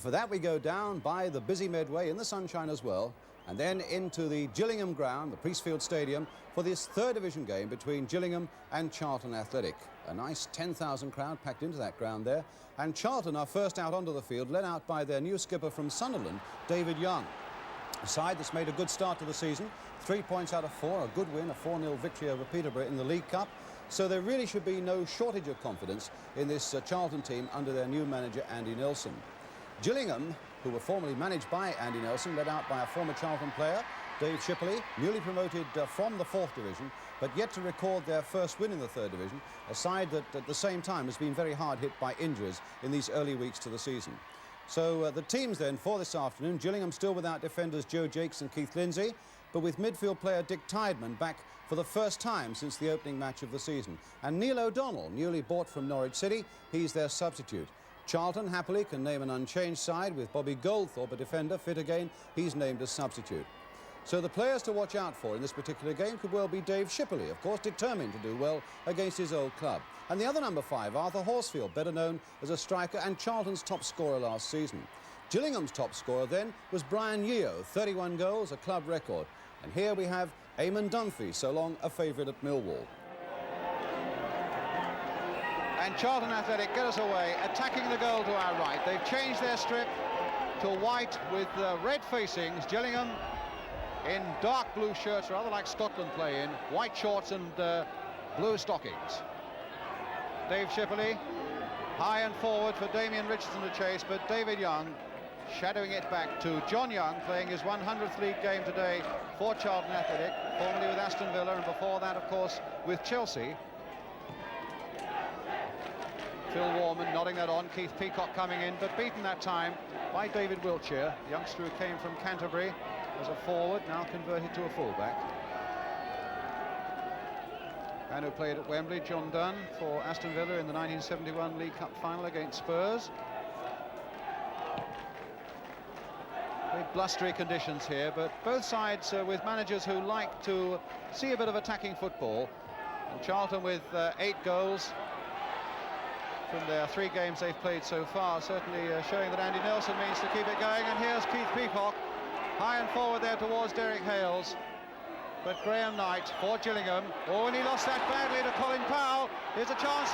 For that we go down by the busy Medway in the sunshine as well, and then into the Gillingham ground, the Priestfield Stadium, for this third division game between Gillingham and Charlton Athletic. A nice 10,000 crowd packed into that ground there, and Charlton are first out onto the field, led out by their new skipper from Sunderland, David Young. A side that's made a good start to the season, 3 points out of 4, a good win, a 4-0 victory over Peterborough in the League Cup. So there really should be no shortage of confidence in this Charlton team under their new manager, Andy Nelson. Gillingham, who were formerly managed by Andy Nelson, led out by a former Charlton player, Dave Shipperley, newly promoted from the 4th division, but yet to record their first win in the 3rd division, a side that at the same time has been very hard hit by injuries in these early weeks to the season. So the teams then for this afternoon: Gillingham still without defenders Joe Jakes and Keith Lindsay, but with midfield player Dick Tydeman back for the first time since the opening match of the season. And Neil O'Donnell, newly bought from Norwich City, he's their substitute. Charlton happily can name an unchanged side with Bobby Goldthorpe, a defender, fit again. He's named as substitute. So the players to watch out for in this particular game could well be Dave Shipperley, of course, determined to do well against his old club. And the other number 5, Arthur Horsfield, better known as a striker and Charlton's top scorer last season. Gillingham's top scorer then was Brian Yeo, 31 goals, a club record. And here we have Eamon Dunphy, so long a favourite at Millwall. And Charlton Athletic get us away, attacking the goal to our right. They've changed their strip to white with red facings. Gillingham in dark blue shirts, rather like Scotland play in, white shorts and blue stockings. Dave Shipperley, high and forward for Damien Richardson to chase, but David Young shadowing it back to John Young, playing his 100th league game today for Charlton Athletic, formerly with Aston Villa, and before that, of course, with Chelsea. Phil Warman nodding that on, Keith Peacock coming in, but beaten that time by David Wiltshire, youngster who came from Canterbury as a forward, now converted to a fullback. And who played at Wembley, John Dunn, for Aston Villa in the 1971 League Cup final against Spurs. Very blustery conditions here, but both sides with managers who like to see a bit of attacking football. And Charlton with 8 goals from their 3 games they've played so far, certainly showing that Andy Nelson means to keep it going. And here's Keith Peacock, high and forward there towards Derek Hales. But Graham Knight for Gillingham. Oh, and he lost that badly to Colin Powell. Here's a chance.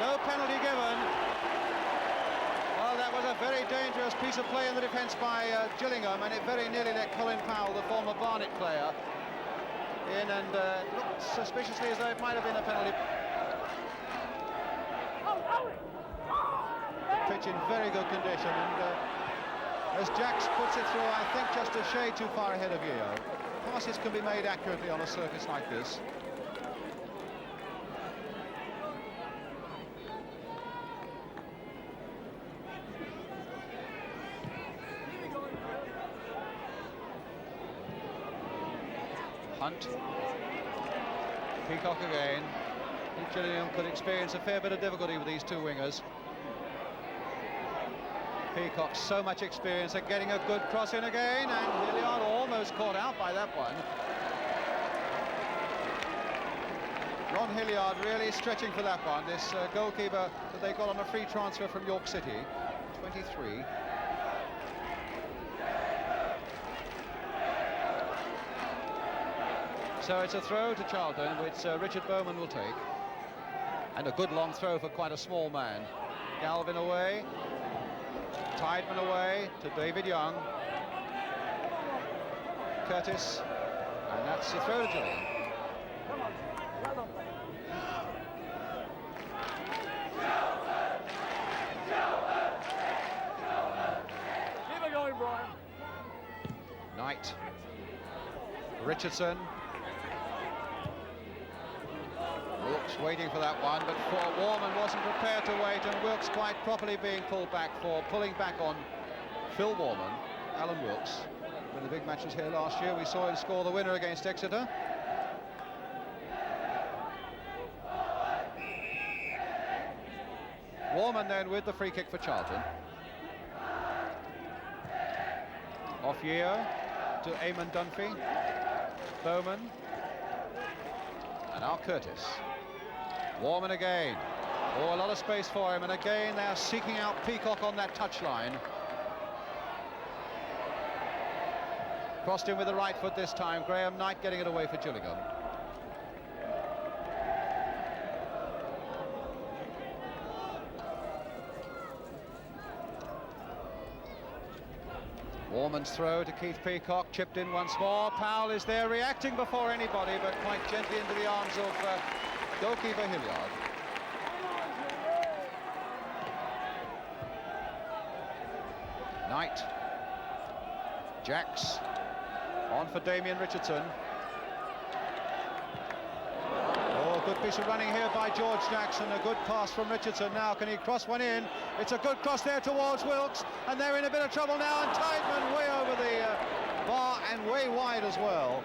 No penalty given. Well, that was a very dangerous piece of play in the defence by Gillingham, and it very nearly let Colin Powell, the former Barnet player, in, and looked suspiciously as though it might have been a penalty. Pitch in very good condition, and as Jacks puts it through, I think just a shade too far ahead of Yeo. Passes can be made accurately on a surface like this. Hunt. Peacock again. Gillingham could experience a fair bit of difficulty with these 2 wingers. Peacock, so much experience at getting a good cross in again, and Hillyard almost caught out by that one. Ron Hillyard really stretching for that one, this goalkeeper that they got on a free transfer from York City, 23. So it's a throw to Charlton, which Richard Bowman will take. And a good long throw for quite a small man. Galvin away. Tydeman away to David Young. Curtis, and that's the throw to Gillingham. Keep it going, Brian. Knight. Richardson. Wilks waiting for that one, but Warman wasn't prepared to wait, and Wilks quite properly being pulled back for pulling back on Phil Warman. Alan Wilks, when the big match was here last year, we saw him score the winner against Exeter. Warman then with the free kick for Charlton. Off Yeo to Eamon Dunphy. Bowman. And now Curtis. Warman again. Oh, a lot of space for him, and again they're seeking out Peacock on that touchline. Crossed in with the right foot this time. Graham Knight getting it away for Gillingham. Warman's throw to Keith Peacock, chipped in once more. Powell is there reacting before anybody, but quite gently into the arms of goalkeeper Hillyard. Knight. Jacks. On for Damien Richardson. Oh, good piece of running here by George Jackson. A good pass from Richardson. Now can he cross one in? It's a good cross there towards Wilks, and they're in a bit of trouble now, and Tydeman way over the bar and way wide as well.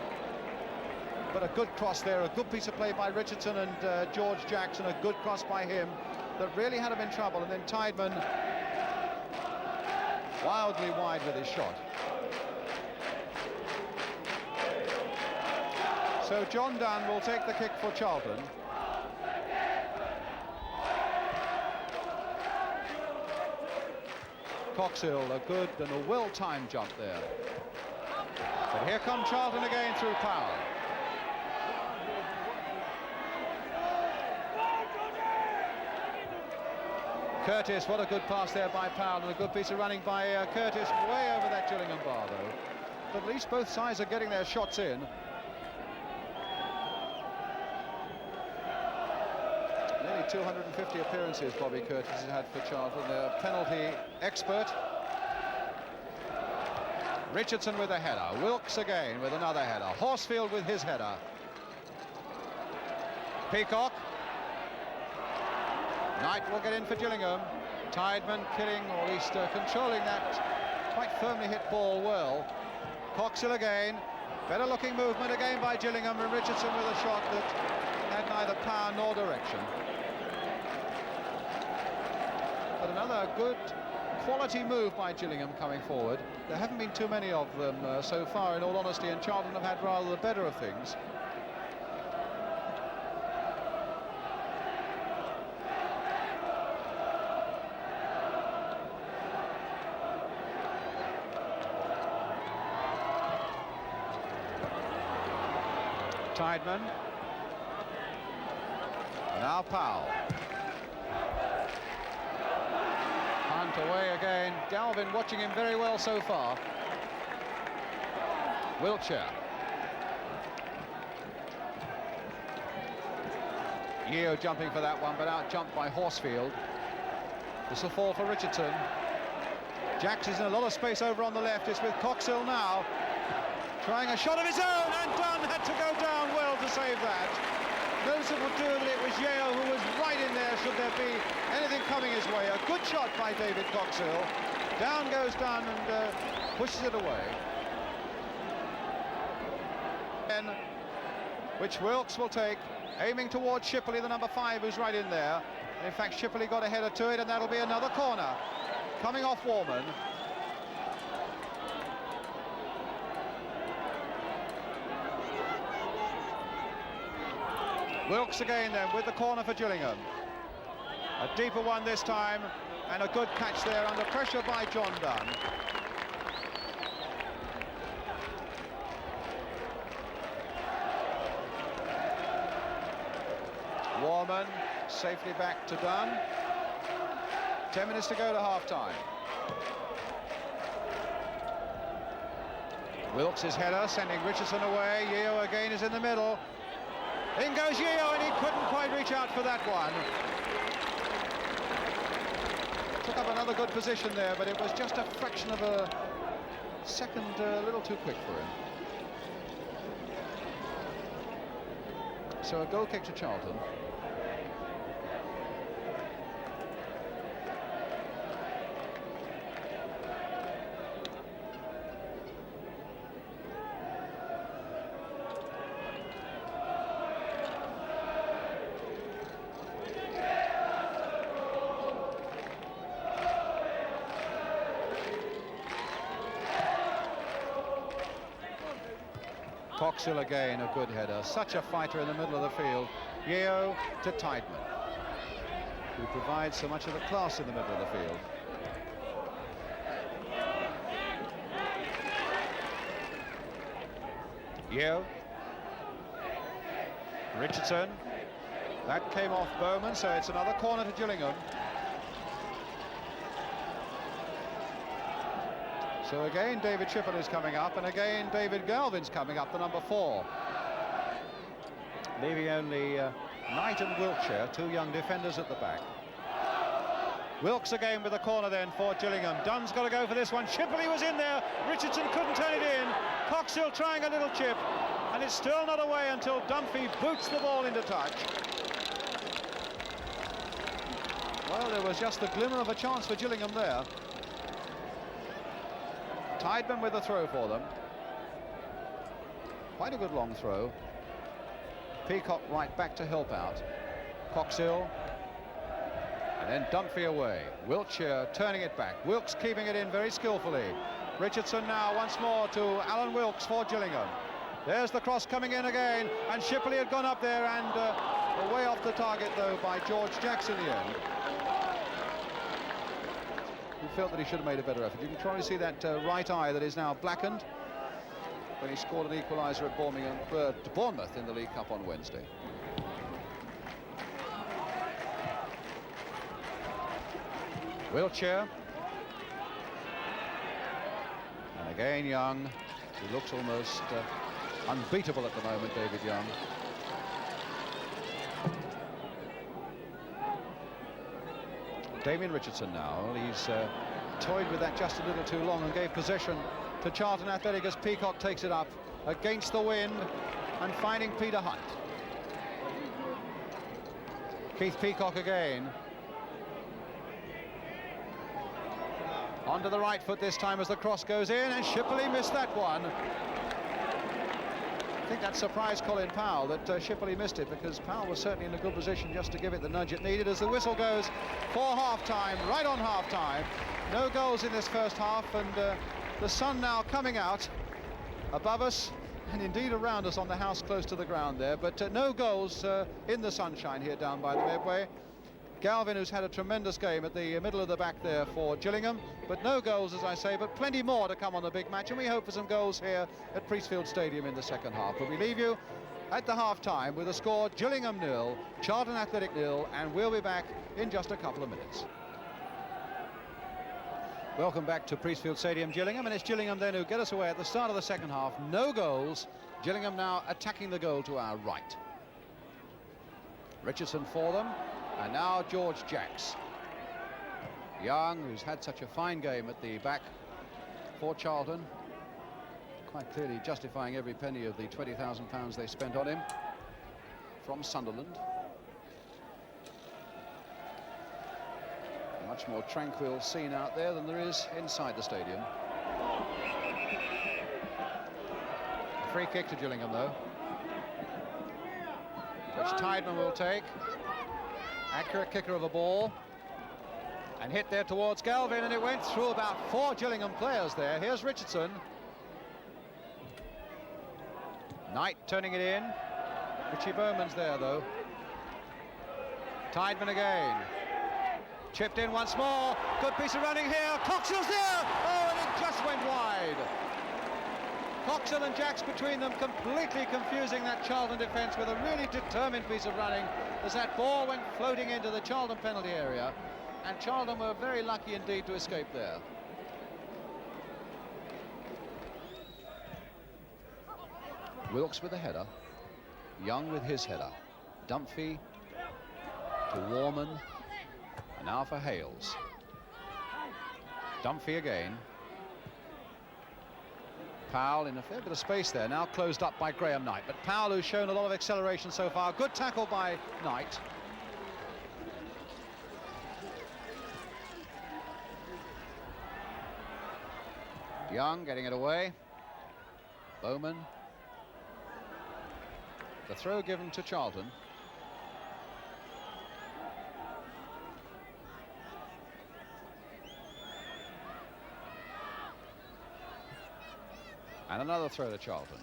But a good cross there, a good piece of play by Richardson and George Jackson, a good cross by him that really had him in trouble, and then Tydeman wildly wide with his shot. So John Dunn will take the kick for Charlton. Coxhill, a good and a well-timed jump there. But here come Charlton again through Powell. Curtis, what a good pass there by Powell, and a good piece of running by Curtis, way over that Gillingham bar though. But at least both sides are getting their shots in. Nearly 250 appearances Bobby Curtis has had for Charlton, their penalty expert. Richardson with a header, Wilks again with another header, Horsfield with his header. Peacock. Knight will get in for Gillingham. Tydeman killing, or at least controlling that quite firmly hit ball well. Coxhill again. Better looking movement again by Gillingham, and Richardson with a shot that had neither power nor direction. But another good quality move by Gillingham coming forward. There haven't been too many of them so far, in all honesty, and Charlton have had rather the better of things. Tydeman. Now Powell. Hunt away again. Galvin watching him very well so far. Wiltshire. Yeo jumping for that one, but out jumped by Horsfield. This will fall for Richardson. Jacks is in a lot of space over on the left. It's with Coxhill now. Trying a shot of his own, and Dunn had to go down well to save that. Noticeable too that it was Yeo who was right in there should there be anything coming his way. A good shot by David Coxhill. Down goes Dunn and pushes it away. Which Wilks will take, aiming towards Shipperley, the number 5, who's right in there. In fact, Shipperley got a header to it, and that'll be another corner. Coming off Warman. Wilks again then with the corner for Gillingham. A deeper one this time, and a good catch there under pressure by John Dunn. Warman safely back to Dunn. 10 minutes to go to half-time. Wilks' header sending Richardson away. Yeo again is in the middle. In goes Yeo, and he couldn't quite reach out for that one. Took up another good position there, but it was just a fraction of a second a little too quick for him. So a goal kick to Charlton. Coxhill again, a good header. Such a fighter in the middle of the field. Yeo to Tydeman, who provides so much of the class in the middle of the field. Yeo. Richardson. That came off Bowman, so it's another corner to Gillingham. So again, David Shipperley is coming up, and again, David Galvin's coming up, the number 4. Leaving only Knight and Wiltshire, 2 young defenders at the back. Wilks again with the corner then for Gillingham. Dunn's got to go for this one. Shipperley was in there. Richardson couldn't turn it in. Coxhill trying a little chip, and it's still not away until Dunphy boots the ball into touch. Well, there was just the glimmer of a chance for Gillingham there. Tydeman with the throw for them. Quite a good long throw. Peacock right back to help out. Coxhill. And then Dunphy away. Wiltshire turning it back. Wilks keeping it in very skillfully. Richardson now once more to Alan Wilks for Gillingham. There's the cross coming in again, and Shipperley had gone up there and way off the target though by George Jackson in the end. He felt that he should have made a better effort. You can try to see that right eye that is now blackened when he scored an equaliser at Bournemouth in the League Cup on Wednesday. Wiltshire. And again Young, who looks almost unbeatable at the moment, David Young. Damien Richardson now, he's toyed with that just a little too long and gave possession to Charlton Athletic as Peacock takes it up against the wind and finding Peter Hunt. Keith Peacock again. Onto the right foot this time as the cross goes in, and Shipperley missed that one. I think that surprised Colin Powell that Shipperley missed it, because Powell was certainly in a good position just to give it the nudge it needed as the whistle goes for half-time, right on half-time. No goals in this first half, and the sun now coming out above us and indeed around us on the house close to the ground there, but no goals in the sunshine here down by the Medway. Galvin, who's had a tremendous game at the middle of the back there for Gillingham, but no goals, as I say, but plenty more to come on the big match, and we hope for some goals here at Priestfield Stadium in the second half. But we leave you at the half-time with a score: Gillingham 0, Charlton Athletic 0, and we'll be back in just a couple of minutes. Welcome back to Priestfield Stadium, Gillingham, and it's Gillingham then who get us away at the start of the second half. No goals. Gillingham now attacking the goal to our right. Richardson for them. And now George Jacks. Young, who's had such a fine game at the back for Charlton, quite clearly justifying every penny of the £20,000 they spent on him from Sunderland. A much more tranquil scene out there than there is inside the stadium. A free kick to Gillingham though, which Tydeman will take. Accurate kicker of a ball, and hit there towards Galvin, and it went through about 4 Gillingham players there. Here's Richardson. Knight turning it in. Richie Bowman's there though. Tydeman again. Chipped in once more. Good piece of running here. Coxhill's there. Oh, and it just went wide. Coxhill and Jacks between them, completely confusing that Charlton defence with a really determined piece of running as that ball went floating into the Charlton penalty area, and Charlton were very lucky indeed to escape there. Wilks with the header, Young with his header, Dunphy to Warman, and now for Hales. Dunphy again. Powell in a fair bit of space there, now closed up by Graham Knight, but Powell, who's shown a lot of acceleration so far. Good tackle by Knight. Young getting it away. Bowman. The throw given to Charlton. And another throw to Charlton.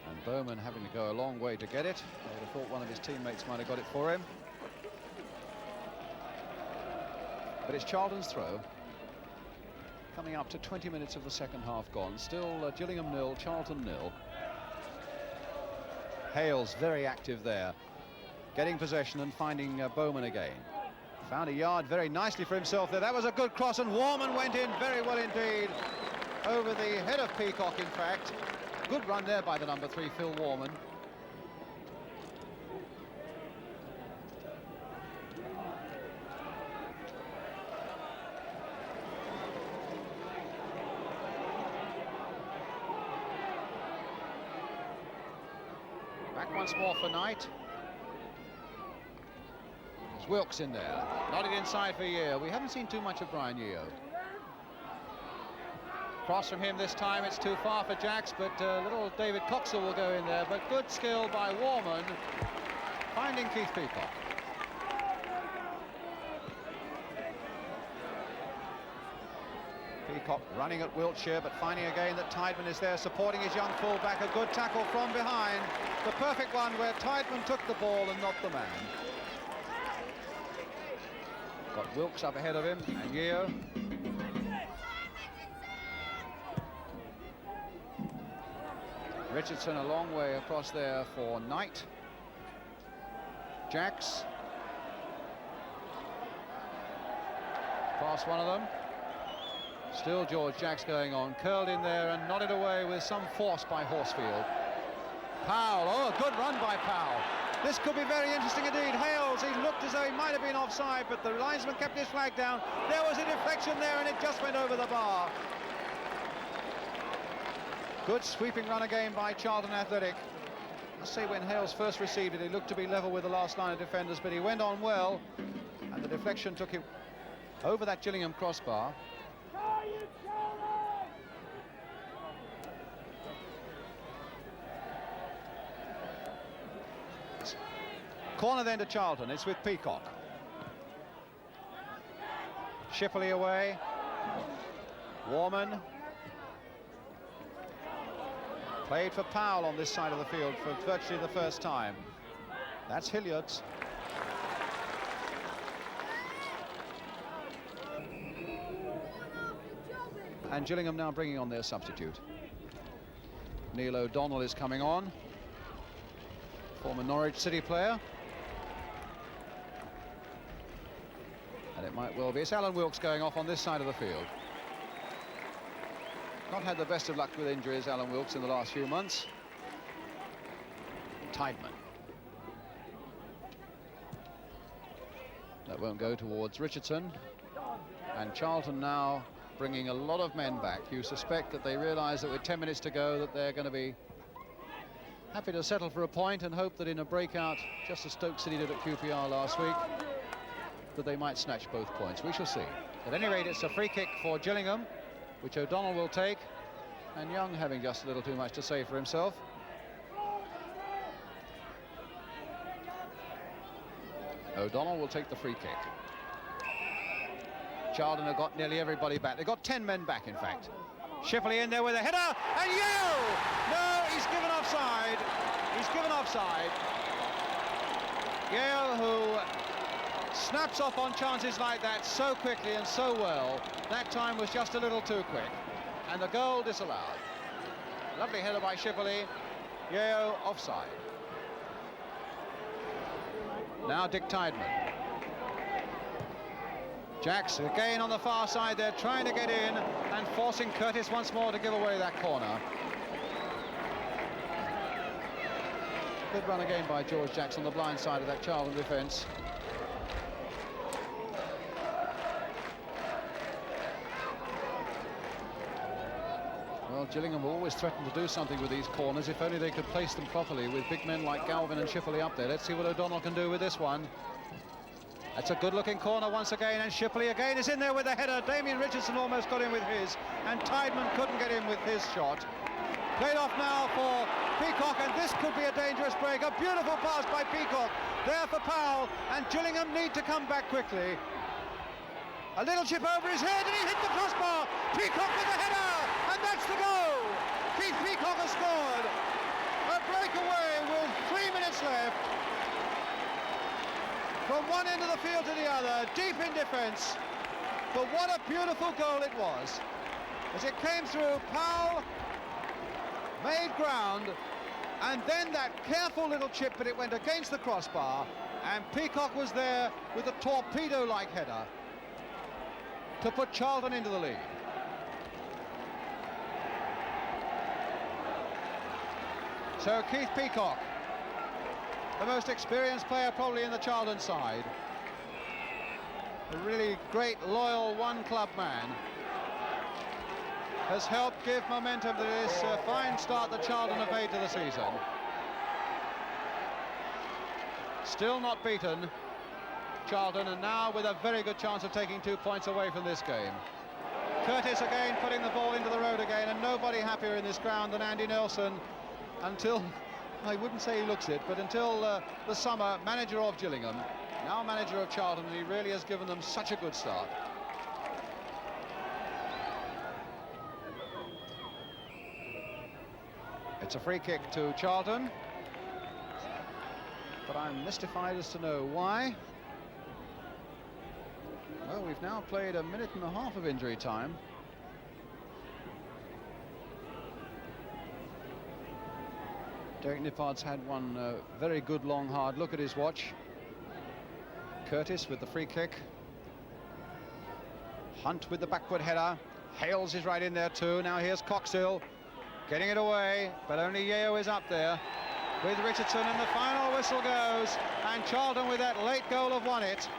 And Bowman having to go a long way to get it. I would have thought one of his teammates might have got it for him. But it's Charlton's throw. Coming up to 20 minutes of the second half gone. Still Gillingham 0, Charlton 0. Hales very active there, getting possession and finding Bowman again. Found a yard very nicely for himself there. That was a good cross, and Warman went in very well indeed. Over the head of Peacock, in fact. Good run there by the number 3, Phil Warman. Back once more for Knight. There's Wilks in there. Nodded inside for Yeo. We haven't seen too much of Brian Yeo. Cross from him this time. It's too far for Jacks, but little David Coxhill will go in there. But good skill by Warman, finding Keith Peacock. Peacock running at Wiltshire, but finding again that Tydeman is there supporting his young full-back. A good tackle from behind. The perfect one where Tydeman took the ball and not the man. Got Wilks up ahead of him, and Yeo. Richardson a long way across there for Knight. Jacks. Past one of them. Still George Jacks going on. Curled in there and nodded away with some force by Horsfield. Powell. Oh, a good run by Powell. This could be very interesting indeed. Hales, he looked as though he might have been offside, but the linesman kept his flag down. There was a deflection there and it just went over the bar. Good sweeping run again by Charlton Athletic. I must say, when Hales first received it, he looked to be level with the last line of defenders, but he went on well, and the deflection took him over that Gillingham crossbar. Corner then to Charlton. It's with Peacock. Shipperley away. Warman. Played for Powell on this side of the field for virtually the first time. That's Hillyard's. And Gillingham now bringing on their substitute. Neil O'Donnell is coming on. Former Norwich City player. And it might well be. It's Alan Wilks going off on this side of the field. Not had the best of luck with injuries, Alan Wilks, in the last few months. Tydeman. That won't go towards Richardson. And Charlton now bringing a lot of men back. You suspect that they realise that with 10 minutes to go that they're going to be happy to settle for a point and hope that in a breakout, just as Stoke City did at QPR last week, that they might snatch both points. We shall see. At any rate, it's a free kick for Gillingham, which O'Donnell will take, and Young having just a little too much to say for himself. O'Donnell will take the free kick. Charlton have got nearly everybody back. They've got 10 men back, in fact. Shipperley in there with a header, and Yeo! No, he's given offside. He's given offside. Yeo, who snaps off on chances like that so quickly and so well. That time was just a little too quick, and the goal disallowed. Lovely header by Shipperley. Yeo offside. Now Dick Tydeman. Jacks again on the far side there, trying to get in and forcing Curtis once more to give away that corner. Good run again by George Jacks on the blind side of that Charlton defence. Well, Gillingham always threatened to do something with these corners if only they could place them properly with big men like Galvin and Shipperley up there. Let's see what O'Donnell can do with this one. That's a good-looking corner once again, and Shipperley again is in there with a header. Damien Richardson almost got in with his, and Tydeman couldn't get in with his shot. Played off now for Peacock, and this could be a dangerous break. A beautiful pass by Peacock there for Powell, and Gillingham need to come back quickly. A little chip over his head, and he hit the crossbar. Peacock with the header, and that's the goal. Keith Peacock has scored. A breakaway with 3 minutes left. From one end of the field to the other, deep in defence, But what a beautiful goal it was. As it came through, Powell made ground, and then that careful little chip, but it went against the crossbar, and Peacock was there with a torpedo-like header to put Charlton into the lead. So Keith Peacock, the most experienced player probably in the Charlton side, a really great, loyal, one-club man, has helped give momentum to this fine start that Charlton have made to the season. Still not beaten, Charlton, and now with a very good chance of taking 2 points away from this game. Curtis again putting the ball into the road again, and nobody happier in this ground than Andy Nelson until, I wouldn't say he looks it, but until the summer, manager of Gillingham, now manager of Charlton, and he really has given them such a good start. It's a free kick to Charlton, but I'm mystified as to know why. Well, we've now played a minute and a half of injury time. Derek Nippard's had one very good long hard look at his watch. Curtis with the free kick. Hunt with the backward header. Hales is right in there too. Now here's Coxhill getting it away, but only Yeo is up there with Richardson, and the final whistle goes, and Charlton with that late goal have won it,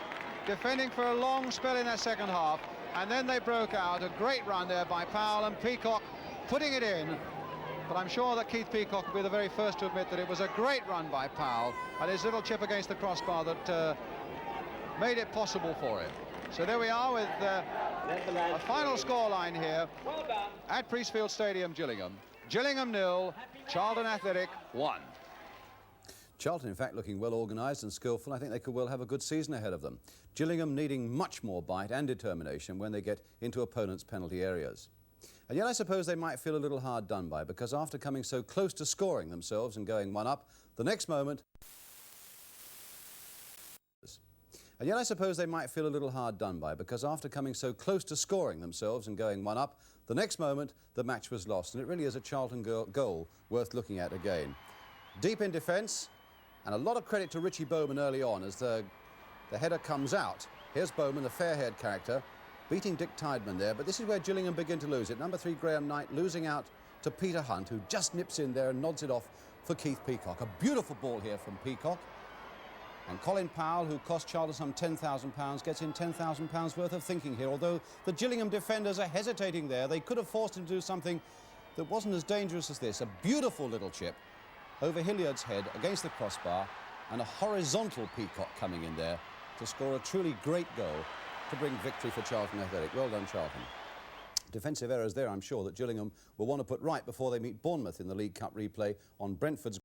defending for a long spell in that second half, and then they broke out. A great run there by Powell, and Peacock putting it in. But I'm sure that Keith Peacock will be the very first to admit that it was a great run by Powell, and his little chip against the crossbar that made it possible for him. So there we are with a final scoreline here at Priestfield Stadium, Gillingham. Gillingham 0, Charlton Athletic 1. Charlton, in fact, looking well organised and skillful. I think they could well have a good season ahead of them. Gillingham needing much more bite and determination when they get into opponents' penalty areas. And yet I suppose they might feel a little hard done by, because after coming so close to scoring themselves and going one up, the next moment... And yet I suppose they might feel a little hard done by, because after coming so close to scoring themselves and going one up, the next moment the match was lost, and it really is a Charlton goal worth looking at again. Deep in defence, and a lot of credit to Richie Bowman early on as the header comes out. Here's Bowman, the fair-haired character, beating Dick Tydeman there, but this is where Gillingham begin to lose it. Number 3, Graham Knight, losing out to Peter Hunt, who just nips in there and nods it off for Keith Peacock. A beautiful ball here from Peacock. And Colin Powell, who cost Charlton some £10,000, gets in £10,000 worth of thinking here. Although the Gillingham defenders are hesitating there, they could have forced him to do something that wasn't as dangerous as this. A beautiful little chip over Hillyard's head against the crossbar, and a horizontal Peacock coming in there to score a truly great goal to bring victory for Charlton Athletic. Well done, Charlton. Defensive errors there, I'm sure, that Gillingham will want to put right before they meet Bournemouth in the League Cup replay on Brentford's